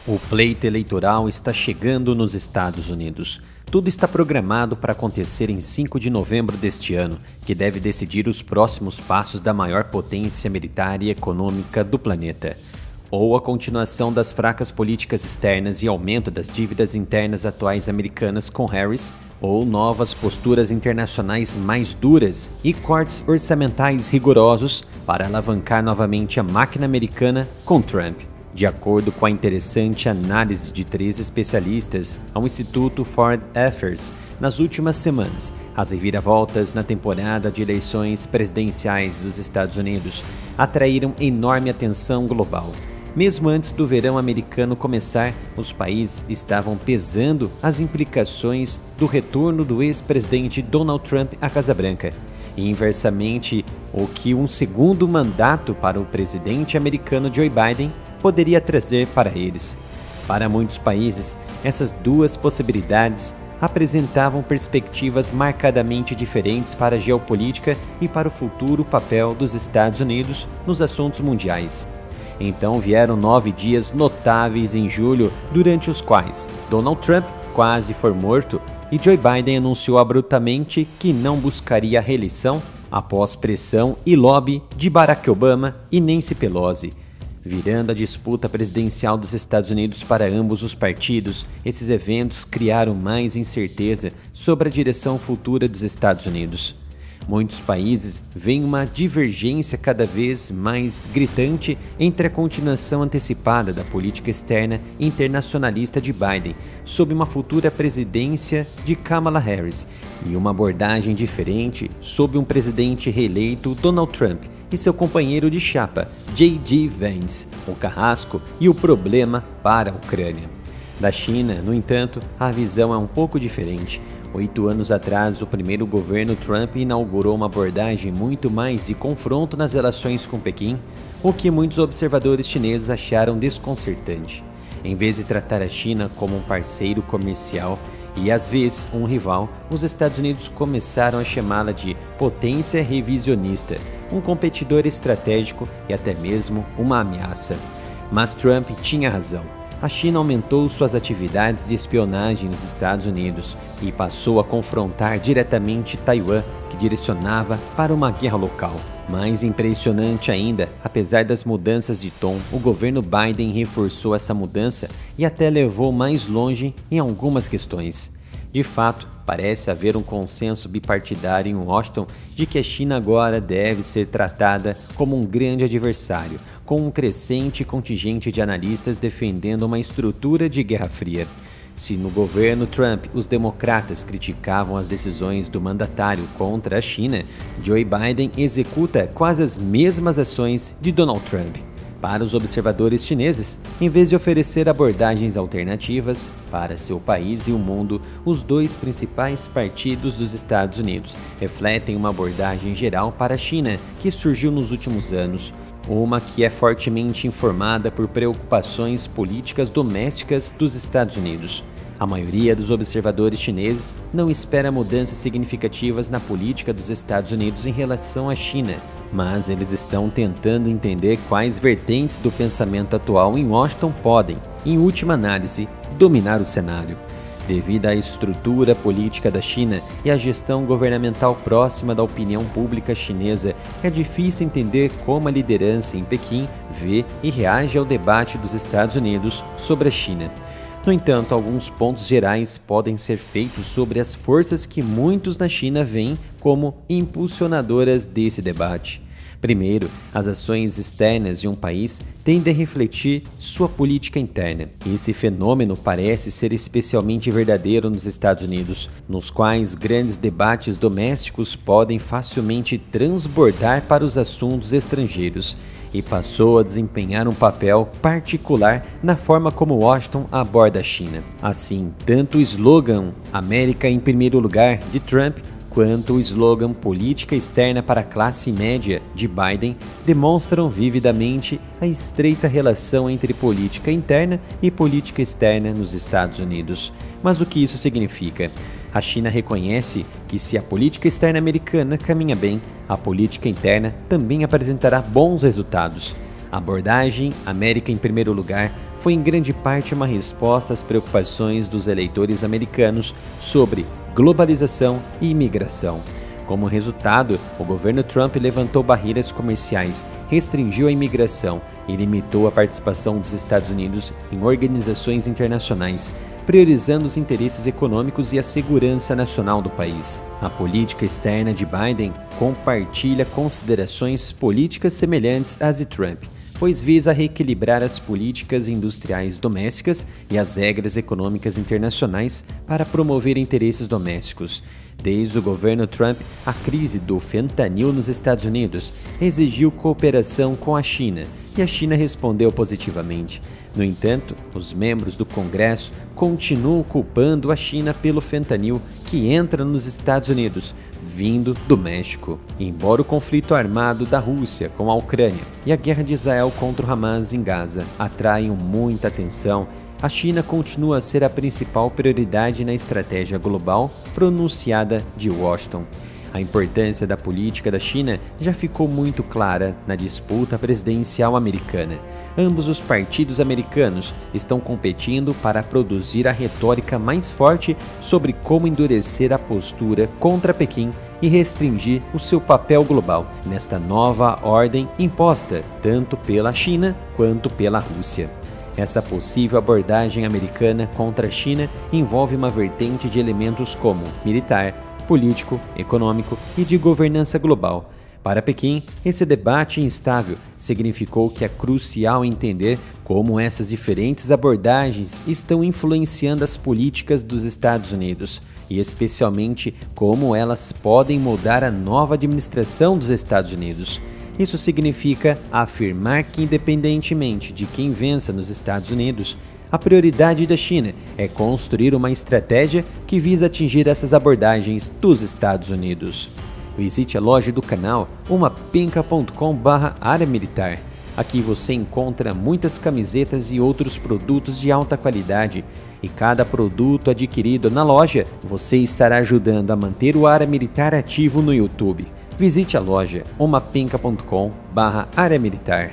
O pleito eleitoral está chegando nos Estados Unidos. Tudo está programado para acontecer em 5 de novembro deste ano, que deve decidir os próximos passos da maior potência militar e econômica do planeta. Ou a continuação das fracas políticas externas e aumento das dívidas internas atuais americanas com Harris, ou novas posturas internacionais mais duras e cortes orçamentais rigorosos para alavancar novamente a máquina americana com Trump. De acordo com a interessante análise de 3 especialistas ao Instituto Foreign Affairs, nas últimas semanas, as reviravoltas na temporada de eleições presidenciais dos Estados Unidos atraíram enorme atenção global. Mesmo antes do verão americano começar, os países estavam pesando as implicações do retorno do ex-presidente Donald Trump à Casa Branca. E inversamente, o que um segundo mandato para o presidente americano Joe Biden poderia trazer para eles. Para muitos países, essas duas possibilidades apresentavam perspectivas marcadamente diferentes para a geopolítica e para o futuro papel dos Estados Unidos nos assuntos mundiais. Então vieram 9 dias notáveis em julho, durante os quais Donald Trump quase foi morto e Joe Biden anunciou abruptamente que não buscaria a reeleição após pressão e lobby de Barack Obama e Nancy Pelosi. Virando a disputa presidencial dos Estados Unidos para ambos os partidos, esses eventos criaram mais incerteza sobre a direção futura dos Estados Unidos. Muitos países veem uma divergência cada vez mais gritante entre a continuação antecipada da política externa internacionalista de Biden sob uma futura presidência de Kamala Harris e uma abordagem diferente sob um presidente reeleito Donald Trump e seu companheiro de chapa, J.D. Vance, o carrasco e o problema para a Ucrânia. Da China, no entanto, a visão é um pouco diferente. 8 anos atrás, o primeiro governo Trump inaugurou uma abordagem muito mais de confronto nas relações com Pequim, o que muitos observadores chineses acharam desconcertante. Em vez de tratar a China como um parceiro comercial e às vezes um rival, os Estados Unidos começaram a chamá-la de potência revisionista, um competidor estratégico e até mesmo uma ameaça. Mas Trump tinha razão. A China aumentou suas atividades de espionagem nos Estados Unidos e passou a confrontar diretamente Taiwan, que direcionava para uma guerra local. Mais impressionante ainda, apesar das mudanças de tom, o governo Biden reforçou essa mudança e até levou mais longe em algumas questões. De fato, parece haver um consenso bipartidário em Washington de que a China agora deve ser tratada como um grande adversário, com um crescente contingente de analistas defendendo uma estrutura de Guerra Fria. Se no governo Trump os democratas criticavam as decisões do mandatário contra a China, Joe Biden executa quase as mesmas ações de Donald Trump. Para os observadores chineses, em vez de oferecer abordagens alternativas para seu país e o mundo, os 2 principais partidos dos Estados Unidos refletem uma abordagem geral para a China que surgiu nos últimos anos, uma que é fortemente informada por preocupações políticas domésticas dos Estados Unidos. A maioria dos observadores chineses não espera mudanças significativas na política dos Estados Unidos em relação à China, mas eles estão tentando entender quais vertentes do pensamento atual em Washington podem, em última análise, dominar o cenário. Devido à estrutura política da China e à gestão governamental próxima da opinião pública chinesa, é difícil entender como a liderança em Pequim vê e reage ao debate dos Estados Unidos sobre a China. No entanto, alguns pontos gerais podem ser feitos sobre as forças que muitos na China veem como impulsionadoras desse debate. Primeiro, as ações externas de um país tendem a refletir sua política interna. Esse fenômeno parece ser especialmente verdadeiro nos Estados Unidos, nos quais grandes debates domésticos podem facilmente transbordar para os assuntos estrangeiros, e passou a desempenhar um papel particular na forma como Washington aborda a China. Assim, tanto o slogan "América em primeiro lugar" de Trump quanto o slogan "Política externa para a classe média" de Biden demonstram vividamente a estreita relação entre política interna e política externa nos Estados Unidos. Mas o que isso significa? A China reconhece que se a política externa americana caminha bem, a política interna também apresentará bons resultados. A abordagem "América em primeiro lugar" foi em grande parte uma resposta às preocupações dos eleitores americanos sobre globalização e imigração. Como resultado, o governo Trump levantou barreiras comerciais, restringiu a imigração e limitou a participação dos Estados Unidos em organizações internacionais, priorizando os interesses econômicos e a segurança nacional do país. A política externa de Biden compartilha considerações políticas semelhantes às de Trump, pois visa reequilibrar as políticas industriais domésticas e as regras econômicas internacionais para promover interesses domésticos. Desde o governo Trump, a crise do fentanil nos Estados Unidos exigiu cooperação com a China, e a China respondeu positivamente. No entanto, os membros do Congresso continuam culpando a China pelo fentanil que entra nos Estados Unidos, vindo do México. Embora o conflito armado da Rússia com a Ucrânia e a guerra de Israel contra o Hamas em Gaza atraiam muita atenção, a China continua a ser a principal prioridade na estratégia global pronunciada de Washington. A importância da política da China já ficou muito clara na disputa presidencial americana. Ambos os partidos americanos estão competindo para produzir a retórica mais forte sobre como endurecer a postura contra Pequim e restringir o seu papel global nesta nova ordem imposta tanto pela China quanto pela Rússia. Essa possível abordagem americana contra a China envolve uma vertente de elementos como militar, político, econômico e de governança global. Para Pequim, esse debate instável significou que é crucial entender como essas diferentes abordagens estão influenciando as políticas dos Estados Unidos e, especialmente, como elas podem mudar a nova administração dos Estados Unidos. Isso significa afirmar que, independentemente de quem vença nos Estados Unidos, a prioridade da China é construir uma estratégia que visa atingir essas abordagens dos Estados Unidos. Visite a loja do canal umapenca.com/área militar. Aqui você encontra muitas camisetas e outros produtos de alta qualidade. E cada produto adquirido na loja, você estará ajudando a manter o Área Militar ativo no YouTube. Visite a loja umapenca.com/área militar.